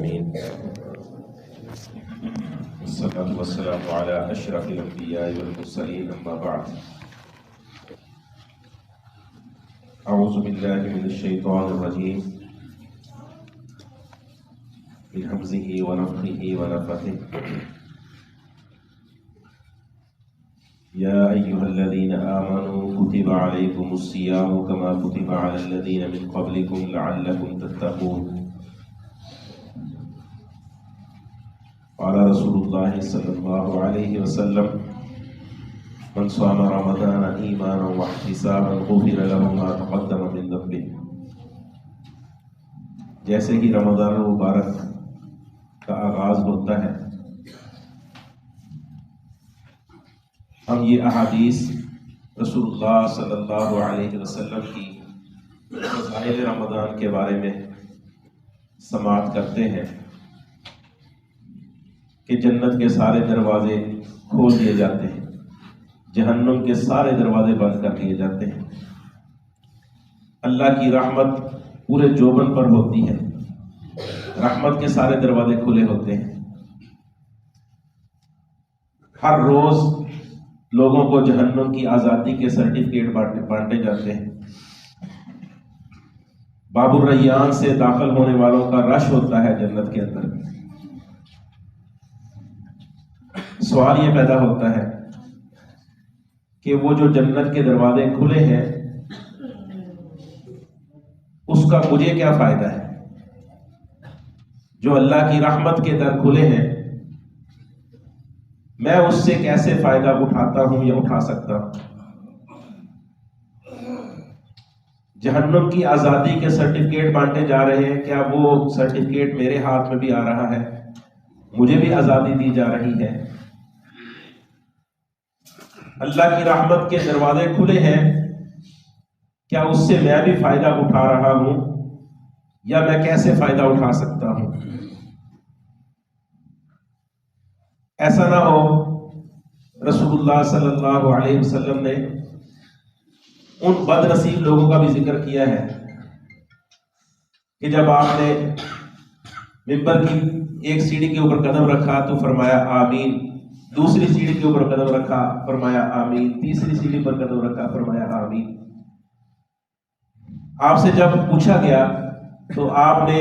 العالمين والصلاة والسلام على أشرف الأنبياء والمرسلين أما بعد أعوذ بالله من الشيطان الرجيم من همزه ونفخه ونفثه يا أيها الذين آمنوا كتب عليكم الصيام كما كتب على الذين من قبلكم لعلكم تتقون قال رسول الله صلى الله عليه وسلم من صام رمضان إيمانا واحتسابا غفر له ما تقدم من ذنبه. جیسے ہی رمضان المبارک کا آغاز ہوتا ہے ہم یہ احادیث رسول اللہ صلی اللہ علیہ وسلم کی فضائل رمضان کے بارے میں سماعت کرتے ہیں کہ جنت کے سارے دروازے کھول دیے جاتے ہیں، جہنم کے سارے دروازے بند کر دیے جاتے ہیں، اللہ کی رحمت پورے جوبن پر ہوتی ہے، رحمت کے سارے دروازے کھلے ہوتے ہیں، ہر روز لوگوں کو جہنم کی آزادی کے سرٹیفکیٹ بانٹے جاتے ہیں، باب الریان سے داخل ہونے والوں کا رش ہوتا ہے جنت کے اندر۔ سوال یہ پیدا ہوتا ہے کہ وہ جو جنت کے دروازے کھلے ہیں اس کا مجھے کیا فائدہ ہے؟ جو اللہ کی رحمت کے در کھلے ہیں میں اس سے کیسے فائدہ اٹھاتا ہوں یا اٹھا سکتا ہوں؟ جہنم کی آزادی کے سرٹیفکیٹ بانٹے جا رہے ہیں، کیا وہ سرٹیفکیٹ میرے ہاتھ میں بھی آ رہا ہے؟ مجھے بھی آزادی دی جا رہی ہے؟ اللہ کی رحمت کے دروازے کھلے ہیں، کیا اس سے میں بھی فائدہ اٹھا رہا ہوں یا میں کیسے فائدہ اٹھا سکتا ہوں؟ ایسا نہ ہو رسول اللہ صلی اللہ علیہ وسلم نے ان بد نصیب لوگوں کا بھی ذکر کیا ہے کہ جب آپ نے ممبر کی ایک سیڑھی کے اوپر قدم رکھا تو فرمایا آمین، دوسری سیڑھی کے اوپر قدم رکھا فرمایا آمین، تیسری سیڑھی پر قدم رکھا فرمایا آمین۔ آپ سے جب پوچھا گیا تو آپ نے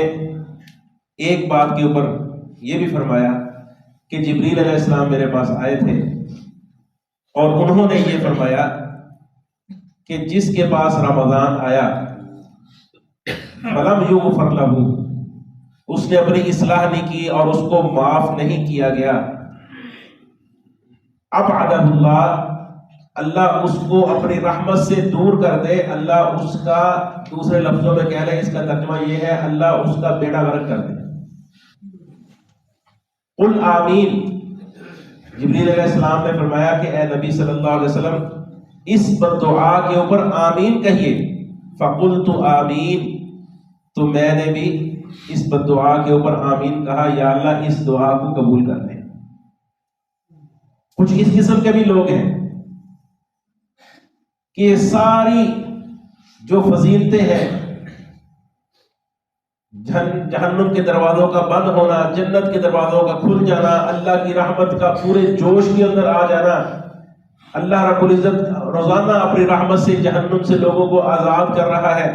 ایک بات کے اوپر یہ بھی فرمایا کہ جبریل علیہ السلام میرے پاس آئے تھے اور انہوں نے یہ فرمایا کہ جس کے پاس رمضان آیا فلم یغفر لہ، اس نے اپنی اصلاح نہیں کی اور اس کو معاف نہیں کیا گیا، ابعدہ اللہ اس کو اپنی رحمت سے دور کر دے، اللہ اس کا، دوسرے لفظوں میں کہہ رہے ہیں اس کا ترجمہ یہ ہے اللہ اس کا بیڑا غرق کر دے۔ قل آمین، جبریل علیہ السلام نے فرمایا کہ اے نبی صلی اللہ علیہ وسلم اس بددعا کے اوپر آمین کہیے، فقلت آمین، تو میں نے بھی اس بددعا کے اوپر آمین کہا، یا اللہ اس دعا کو قبول کر لے۔ کچھ اس قسم کے بھی لوگ ہیں کہ ساری جو فضیلتیں ہیں، جہنم کے دروازوں کا بند ہونا، جنت کے دروازوں کا کھل جانا، اللہ کی رحمت کا پورے جوش کے اندر آ جانا، اللہ رب العزت روزانہ اپنی رحمت سے جہنم سے لوگوں کو آزاد کر رہا ہے،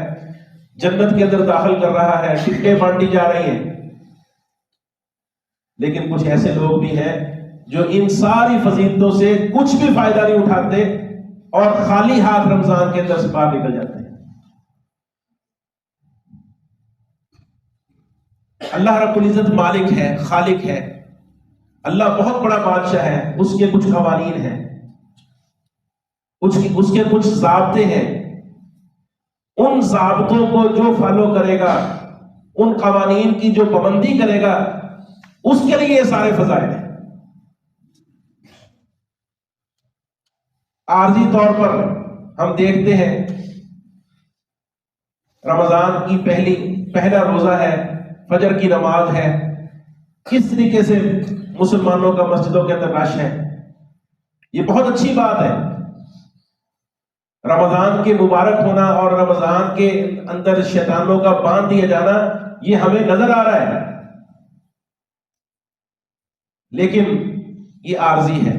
جنت کے اندر داخل کر رہا ہے، ٹکٹیں بانٹی جا رہی ہیں، لیکن کچھ ایسے لوگ بھی ہیں جو ان ساری فضیلتوں سے کچھ بھی فائدہ نہیں اٹھاتے اور خالی ہاتھ رمضان کے اندر سے باہر نکل جاتے ہیں۔ اللہ رب العزت مالک ہے، خالق ہے، اللہ بہت بڑا بادشاہ ہے، اس کے کچھ قوانین ہیں، اس کے کچھ ضابطے ہیں، ان ضابطوں کو جو فالو کرے گا، ان قوانین کی جو پابندی کرے گا، اس کے لیے یہ سارے فضائل ہیں۔ عارضی طور پر ہم دیکھتے ہیں رمضان کی پہلا روزہ ہے، فجر کی نماز ہے، کس طریقے سے مسلمانوں کا مسجدوں کے اندر رش ہے، یہ بہت اچھی بات ہے۔ رمضان کے مبارک ہونا اور رمضان کے اندر شیطانوں کا باندھ دیا جانا یہ ہمیں نظر آ رہا ہے، لیکن یہ عارضی ہے.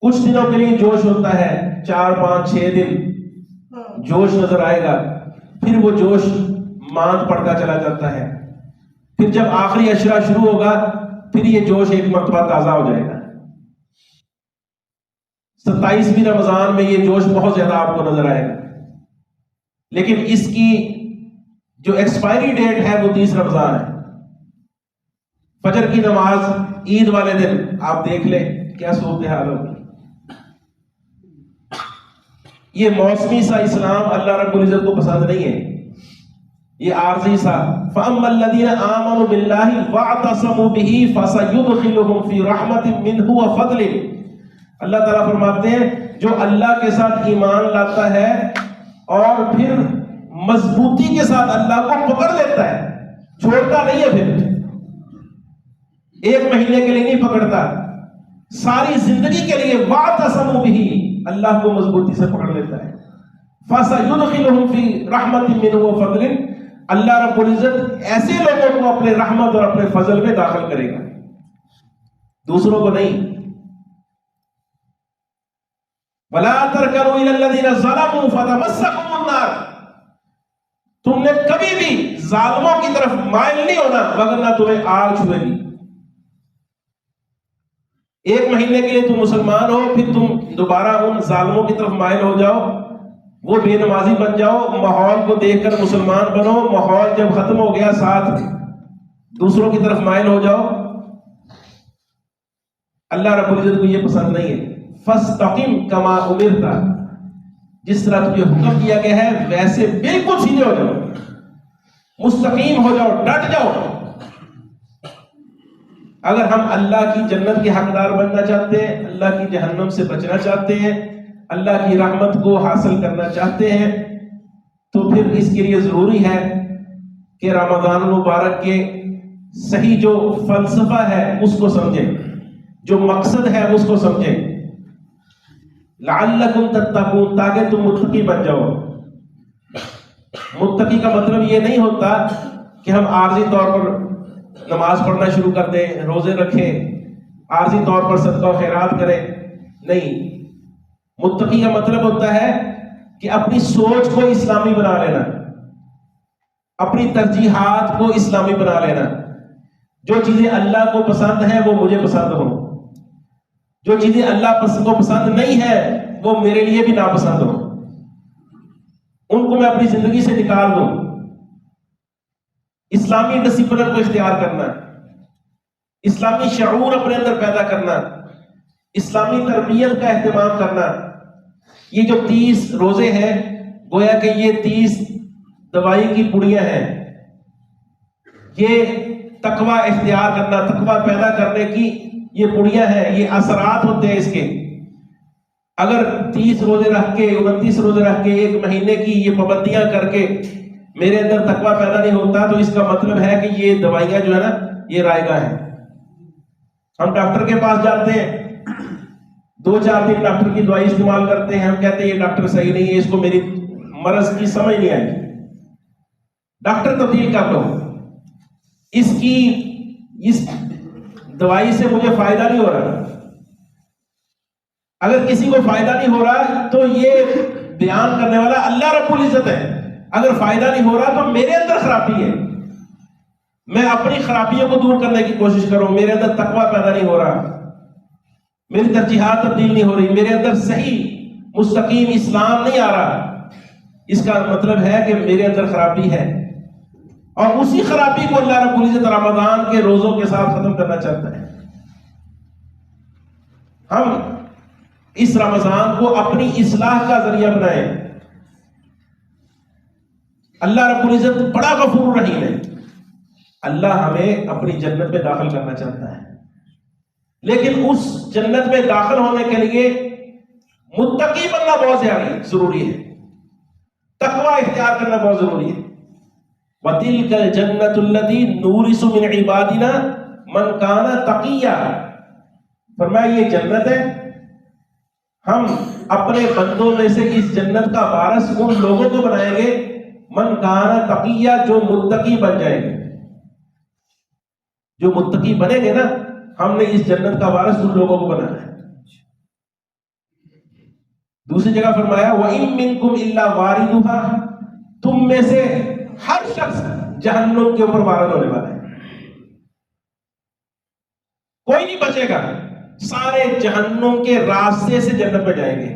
کچھ دنوں کے لیے جوش ہوتا ہے، 4 5 6 دن جوش نظر آئے گا، پھر وہ جوش ماند پڑتا چلا جاتا ہے. پھر جب آخری عشرہ شروع ہوگا پھر یہ جوش ایک مرتبہ تازہ ہو جائے گا. 27ویں رمضان میں یہ جوش بہت زیادہ آپ کو نظر آئے گا، لیکن اس کی جو ایکسپائری ڈیٹ ہے وہ 30 رمضان ہے. فجر کی نماز عید والے دن آپ دیکھ لیں کیا صورتحال ہوگی. یہ موسمی سا اسلام اللہ رب العزت کو پسند نہیں ہے، یہ عارضی سا. فَأَمَّا الَّذِينَ آمَنُوا بِاللَّهِ وَاعْتَصَمُوا بِهِ فَسَيُدْخِلُهُمْ فِي رَحْمَةٍ مِّنْهُ وَفَضْلٍ. اللہ تعالیٰ فرماتے ہیں جو اللہ کے ساتھ ایمان لاتا ہے اور پھر مضبوطی کے ساتھ اللہ کو پکڑ لیتا ہے، چھوڑتا نہیں ہے، پھر 1 مہینے کے لیے نہیں پکڑتا، ساری زندگی کے لیے وَاعْتَصَمُوا بِهِ اللہ کو مضبوطی سے پکڑ لیتا ہے. فَسَيُدْخِلُهُمْ فِي رَحْمَةٍ مِّنْهُ وَفَضْلٍ. اللہ رب العزت ایسے لوگوں کو اپنے رحمت اور اپنے فضل میں داخل کرے گا، دوسروں کو نہیں. وَلَا تَرْكَنُوا إِلَى الَّذِينَ ظَلَمُوا فَتَمَسَّكُمُ النَّارُ. تم نے کبھی بھی ظالموں کی طرف مائل نہیں ہونا وگرنہ تمہیں آگ چھوئے گی. 1 مہینے کے لیے تم مسلمان ہو، پھر تم دوبارہ ان ظالموں کی طرف مائل ہو جاؤ، وہ بے نمازی بن جاؤ، ماحول کو دیکھ کر مسلمان بنو، ماحول جب ختم ہو گیا ساتھ دوسروں کی طرف مائل ہو جاؤ. اللہ رب العزت کو یہ پسند نہیں ہے. فَاسْتَقِمْ كَمَا أُمِرْتَ. جس طرح تجھے حکم کیا گیا ہے ویسے بالکل سیدھے ہو جاؤ، مستقیم ہو جاؤ، ڈٹ جاؤ. اگر ہم اللہ کی جنت کے حقدار بننا چاہتے ہیں، اللہ کی جہنم سے بچنا چاہتے ہیں، اللہ کی رحمت کو حاصل کرنا چاہتے ہیں، تو پھر اس کے لیے ضروری ہے کہ رمضان المبارک کے صحیح جو فلسفہ ہے اس کو سمجھیں، جو مقصد ہے اس کو سمجھیں. لعلکم تتقون، تاکہ تم متقی بن جاؤ. متقی کا مطلب یہ نہیں ہوتا کہ ہم عارضی طور پر نماز پڑھنا شروع کر دیں، روزے رکھیں، عارضی طور پر صدقہ و خیرات کریں. نہیں، متقی کا مطلب ہوتا ہے کہ اپنی سوچ کو اسلامی بنا لینا، اپنی ترجیحات کو اسلامی بنا لینا. جو چیزیں اللہ کو پسند ہیں وہ مجھے پسند ہوں، جو چیزیں اللہ کو پسند نہیں ہے وہ میرے لیے بھی ناپسند ہوں، ان کو میں اپنی زندگی سے نکال دوں. اسلامی ڈسپلن کو اختیار کرنا، اسلامی شعور اپنے اندر پیدا کرنا، اسلامی تربیت کا اہتمام کرنا. یہ جو 30 روزے ہیں گویا کہ یہ 30 دوائی کی پڑیاں ہیں. یہ تقوی اختیار کرنا، تقوی پیدا کرنے کی یہ پڑیاں ہیں، یہ اثرات ہوتے ہیں اس کے. اگر 30 روزے رکھ کے 29 روزے رکھ کے 1 مہینے کی یہ پابندیاں کر کے میرے اندر تقوی پیدا نہیں ہوتا تو اس کا مطلب ہے کہ یہ دوائیاں جو ہے نا یہ رائگاں ہیں. ہم ڈاکٹر کے پاس جاتے ہیں، 2-4 دن ڈاکٹر کی دوائی استعمال کرتے ہیں، ہم کہتے ہیں یہ ڈاکٹر صحیح نہیں ہے، اس کو میری مرض کی سمجھ نہیں آئی. ڈاکٹر تبدیل کر لو، اس دوائی سے مجھے فائدہ نہیں ہو رہا. اگر کسی کو فائدہ نہیں ہو رہا تو یہ بیان کرنے والا اللہ رب العزت ہے. اگر فائدہ نہیں ہو رہا تو میرے اندر خرابی ہے، میں اپنی خرابیوں کو دور کرنے کی کوشش کروں. میرے اندر تقوی پیدا نہیں ہو رہا، میری ترجیحات تبدیل نہیں ہو رہی، میرے اندر صحیح مستقیم اسلام نہیں آ رہا. اس کا مطلب ہے کہ میرے اندر خرابی ہے، اور اسی خرابی کو اللہ رب العزت رمضان کے روزوں کے ساتھ ختم کرنا چاہتا ہے. ہم اس رمضان کو اپنی اصلاح کا ذریعہ بنائیں. اللہ رب العزت بڑا غفور رحیم ہے. اللہ ہمیں اپنی جنت میں داخل کرنا چاہتا ہے، لیکن اس جنت میں داخل ہونے کے لیے متقی بننا بہت ضروری ہے، تقوی اختیار کرنا بہت ضروری ہے. وَتِلْكَ الْجَنَّةُ الَّتِي نُورِثُ مِنْ عِبَادِنَا مَنْ كَانَ تَقِيًّا. فرمایا یہ جنت ہے، ہم اپنے بندوں میں سے اس جنت کا وارث ان لوگوں کو بنائیں گے من کان تقیہ، جو متقی بن جائیں گے. جو متقی بنیں گے نا، ہم نے اس جنت کا وارث ان لوگوں کو بنانا ہے۔ دوسری جگہ فرمایا وَإِن مِّنكُمْ إِلَّا وَارِدُهَا، تم میں سے ہر شخص جہنم کے اوپر وارد ہونے والا ہے، کوئی نہیں بچے گا، سارے جہنم کے راستے سے جنت میں جائیں گے۔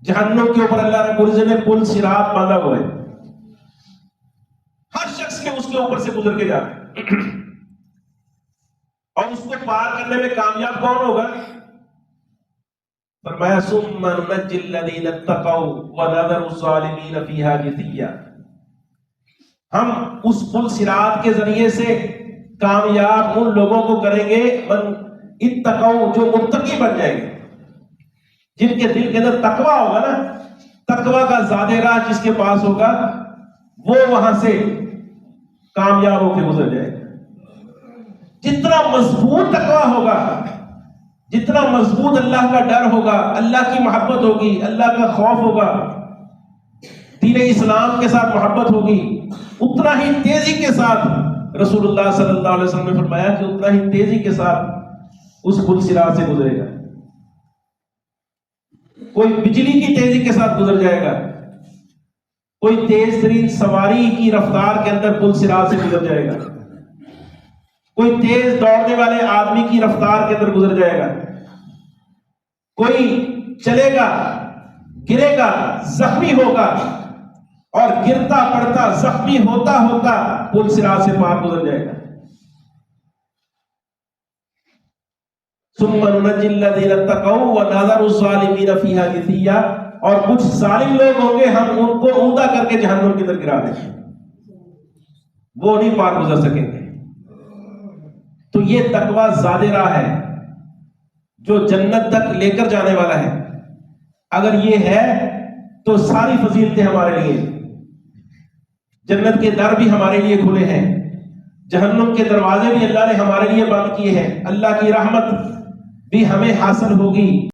جہنم کے اوپر اللہ رب العزت نے پل صراط باندھا ہوا ہے، ہر شخص کے اس کے اوپر سے گزر کے جانا ہے، اور اس کو پار کرنے میں کامیاب کون ہوگا؟ فرمایا ثم ننجی الذین اتقوا ونذر الظالمین فیہا جثیا، ہم اس پل صراط کے ذریعے سے کامیاب ان لوگوں کو کریں گے من اتقوا، جو متقی بن جائیں گے، جن کے دل کے اندر تقویٰ ہوگا نا، تقویٰ کا زیادہ راہ جس کے پاس ہوگا وہ وہاں سے کامیاب ہو کے گزر جائے گا۔ جتنا مضبوط تقویٰ ہوگا، جتنا مضبوط اللہ کا ڈر ہوگا، اللہ کی محبت ہوگی، اللہ کا خوف ہوگا، دین اسلام کے ساتھ محبت ہوگی، اتنا ہی تیزی کے ساتھ رسول اللہ صلی اللہ علیہ وسلم نے فرمایا کہ اتنا ہی تیزی کے ساتھ اس پل صراط سے گزرے گا۔ کوئی بجلی کی تیزی کے ساتھ گزر جائے گا، کوئی تیز ترین سواری کی رفتار کے اندر پل صراط سے گزر جائے گا، کوئی تیز دوڑنے والے آدمی کی رفتار کے اندر گزر جائے گا، کوئی چلے گا، گرے گا، زخمی ہوگا، اور گرتا پڑتا زخمی ہوتا ہوتا پل صراط سے پار گزر جائے گا۔ ثم ننجی الذین اتقوا ونذر الظالمین فیہا جثیا، اور کچھ ظالم لوگ ہوں گے ہم ان کو اوندا کر کے جہنم کے اندر گرا دیں گے، وہ نہیں پار گزر سکیں گے۔ تو یہ تقویٰ زیادہ راہ ہے جو جنت تک لے کر جانے والا ہے۔ اگر یہ ہے تو ساری فضیلتیں ہمارے لیے، جنت کے در بھی ہمارے لیے کھلے ہیں، جہنم کے دروازے بھی اللہ نے ہمارے لیے بند کیے ہیں، اللہ کی رحمت بھی ہمیں حاصل ہوگی۔